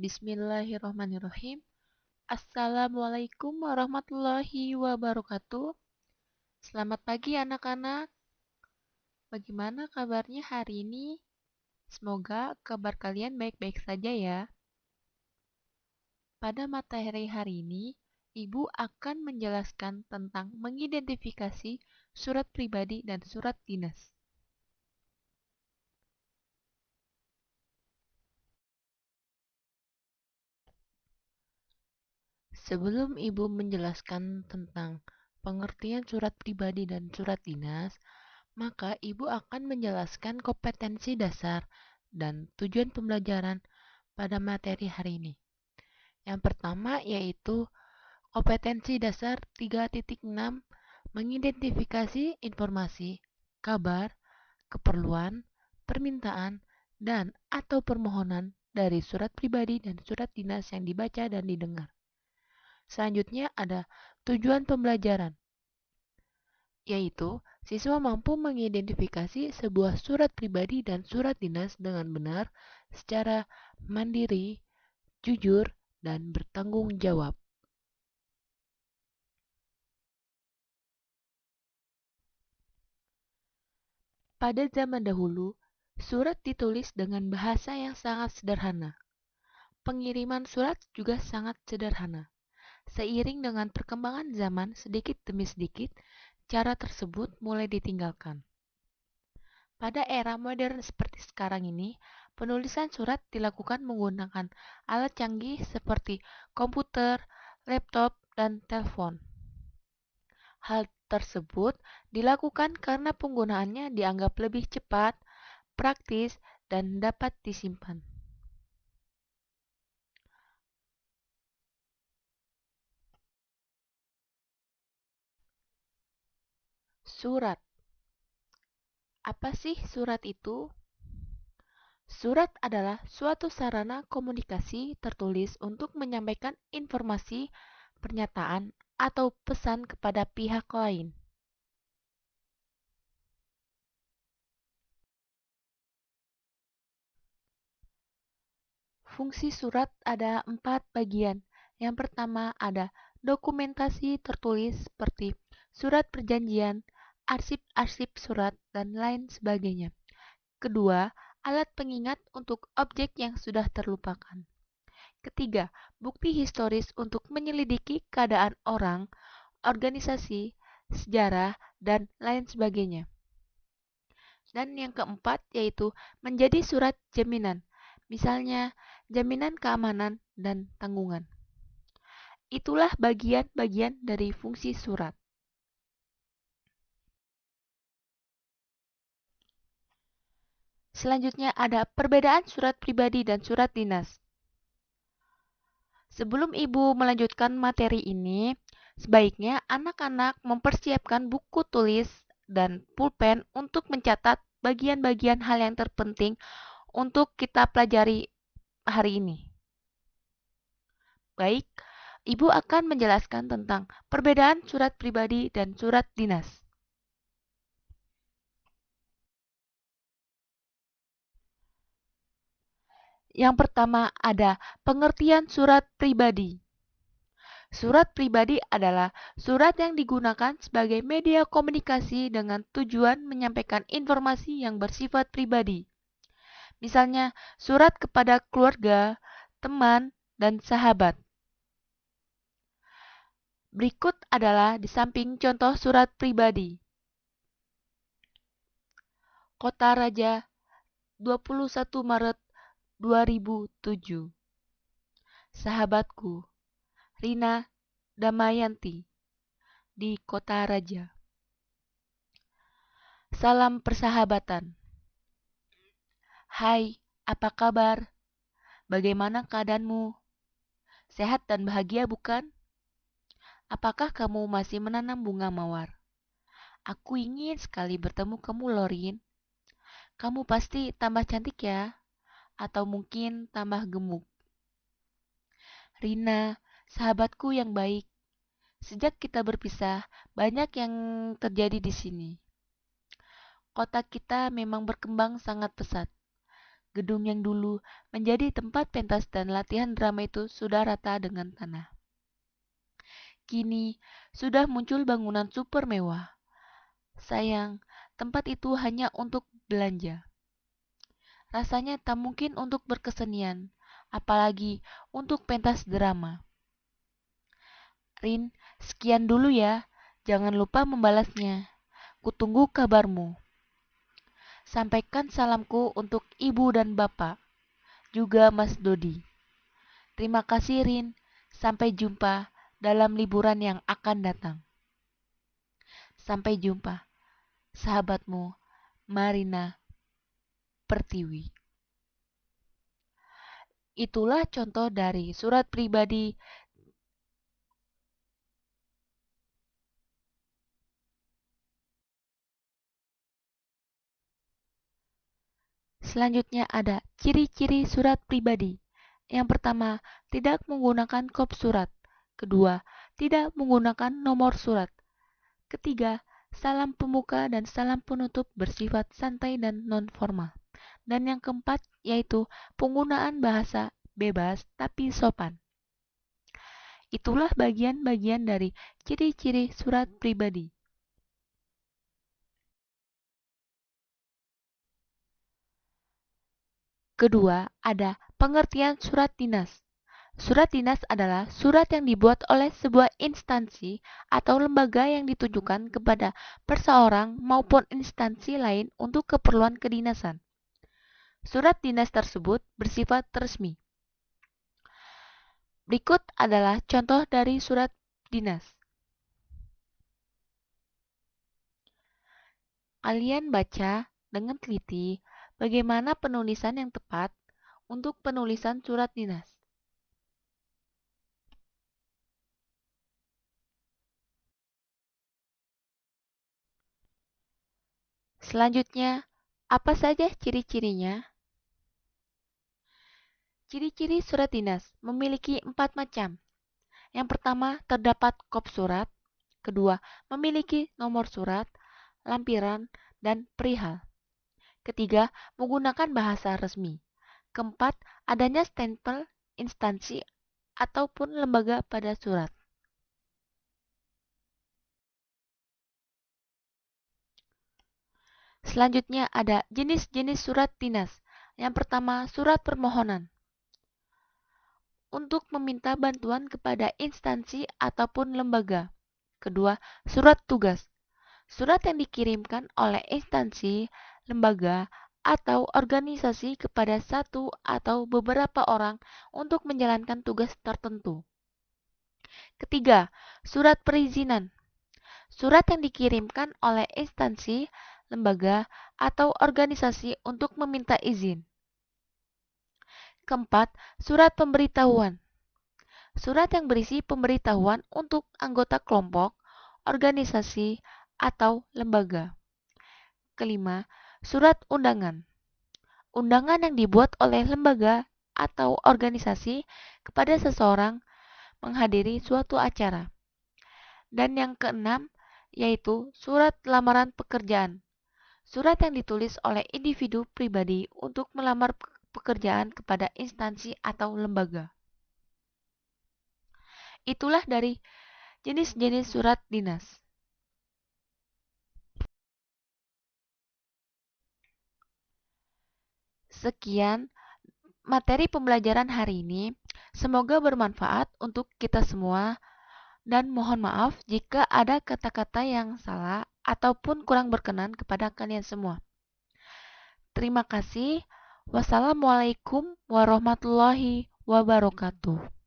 Bismillahirrahmanirrahim. Assalamualaikum warahmatullahi wabarakatuh. Selamat pagi anak-anak. Bagaimana kabarnya hari ini? Semoga kabar kalian baik-baik saja ya. Pada materi hari ini, Ibu akan menjelaskan tentang mengidentifikasi surat pribadi dan surat dinas. Sebelum Ibu menjelaskan tentang pengertian surat pribadi dan surat dinas, maka Ibu akan menjelaskan kompetensi dasar dan tujuan pembelajaran pada materi hari ini. Yang pertama yaitu kompetensi dasar 3.6 mengidentifikasi informasi, kabar, keperluan, permintaan, dan atau permohonan dari surat pribadi dan surat dinas yang dibaca dan didengar. Selanjutnya ada tujuan pembelajaran, yaitu siswa mampu mengidentifikasi sebuah surat pribadi dan surat dinas dengan benar secara mandiri, jujur, dan bertanggung jawab. Pada zaman dahulu, surat ditulis dengan bahasa yang sangat sederhana. Pengiriman surat juga sangat sederhana. Seiring dengan perkembangan zaman sedikit demi sedikit, cara tersebut mulai ditinggalkan. Pada era modern seperti sekarang ini, penulisan surat dilakukan menggunakan alat canggih seperti komputer, laptop, dan telepon. Hal tersebut dilakukan karena penggunaannya dianggap lebih cepat, praktis, dan dapat disimpan. Surat. Apa sih surat itu? Surat adalah suatu sarana komunikasi tertulis untuk menyampaikan informasi, pernyataan, atau pesan kepada pihak lain. Fungsi surat ada 4 bagian. Yang pertama ada dokumentasi tertulis seperti surat perjanjian, arsip-arsip surat, dan lain sebagainya. Kedua, alat pengingat untuk objek yang sudah terlupakan. Ketiga, bukti historis untuk menyelidiki keadaan orang, organisasi, sejarah, dan lain sebagainya. Dan yang keempat yaitu menjadi surat jaminan, misalnya jaminan keamanan dan tanggungan. Itulah bagian-bagian dari fungsi surat. Selanjutnya ada perbedaan surat pribadi dan surat dinas. Sebelum Ibu melanjutkan materi ini, sebaiknya anak-anak mempersiapkan buku tulis dan pulpen untuk mencatat bagian-bagian hal yang terpenting untuk kita pelajari hari ini. Baik, Ibu akan menjelaskan tentang perbedaan surat pribadi dan surat dinas. Yang pertama ada pengertian surat pribadi. Surat pribadi adalah surat yang digunakan sebagai media komunikasi dengan tujuan menyampaikan informasi yang bersifat pribadi. Misalnya, surat kepada keluarga, teman, dan sahabat. Berikut adalah di samping contoh surat pribadi. Kota Raja, 21 Maret 2007. Sahabatku, Rina Damayanti, di Kota Raja. Salam persahabatan. Hai, apa kabar? Bagaimana keadaanmu? Sehat dan bahagia bukan? Apakah kamu masih menanam bunga mawar? Aku ingin sekali bertemu kamu, Lorin. Kamu pasti tambah cantik ya, atau mungkin tambah gemuk. Rina, sahabatku yang baik. Sejak kita berpisah, banyak yang terjadi di sini. Kota kita memang berkembang sangat pesat. Gedung yang dulu menjadi tempat pentas dan latihan drama itu sudah rata dengan tanah. Kini sudah muncul bangunan super mewah. Sayang, tempat itu hanya untuk belanja. Rasanya tak mungkin untuk berkesenian, apalagi untuk pentas drama. Rin, sekian dulu ya. Jangan lupa membalasnya. Kutunggu kabarmu. Sampaikan salamku untuk ibu dan bapak, juga Mas Dodi. Terima kasih Rin. Sampai jumpa dalam liburan yang akan datang. Sampai jumpa, sahabatmu Marina Pertiwi. Itulah contoh dari surat pribadi. Selanjutnya ada ciri-ciri surat pribadi. Yang pertama, tidak menggunakan kop surat. Kedua, tidak menggunakan nomor surat. Ketiga, salam pembuka dan salam penutup bersifat santai dan non-formal. Dan yang keempat, yaitu penggunaan bahasa bebas tapi sopan. Itulah bagian-bagian dari ciri-ciri surat pribadi. Kedua, ada pengertian surat dinas. Surat dinas adalah surat yang dibuat oleh sebuah instansi atau lembaga yang ditujukan kepada perseorang maupun instansi lain untuk keperluan kedinasan. Surat dinas tersebut bersifat resmi. Berikut adalah contoh dari surat dinas. Kalian baca dengan teliti bagaimana penulisan yang tepat untuk penulisan surat dinas. Selanjutnya, apa saja ciri-cirinya? Ciri-ciri surat dinas memiliki 4 macam. Yang pertama, terdapat kop surat. Kedua, memiliki nomor surat, lampiran, dan perihal. Ketiga, menggunakan bahasa resmi. Keempat, adanya stempel instansi ataupun lembaga pada surat. Selanjutnya ada jenis-jenis surat dinas. Yang pertama, surat permohonan. Untuk meminta bantuan kepada instansi ataupun lembaga. Kedua, surat tugas. Surat yang dikirimkan oleh instansi, lembaga, atau organisasi kepada satu atau beberapa orang untuk menjalankan tugas tertentu. Ketiga, surat perizinan. Surat yang dikirimkan oleh instansi, lembaga, atau organisasi untuk meminta izin. Keempat, surat pemberitahuan. Surat yang berisi pemberitahuan untuk anggota kelompok, organisasi, atau lembaga. Kelima, surat undangan. Undangan yang dibuat oleh lembaga atau organisasi kepada seseorang menghadiri suatu acara. Dan yang keenam, yaitu surat lamaran pekerjaan. Surat yang ditulis oleh individu pribadi untuk melamar pekerjaan kepada instansi atau lembaga. Itulah dari jenis-jenis surat dinas. Sekian materi pembelajaran hari ini. Semoga bermanfaat untuk kita semua dan mohon maaf jika ada kata-kata yang salah ataupun kurang berkenan kepada kalian semua. Terima kasih. Wassalamualaikum warahmatullahi wabarakatuh.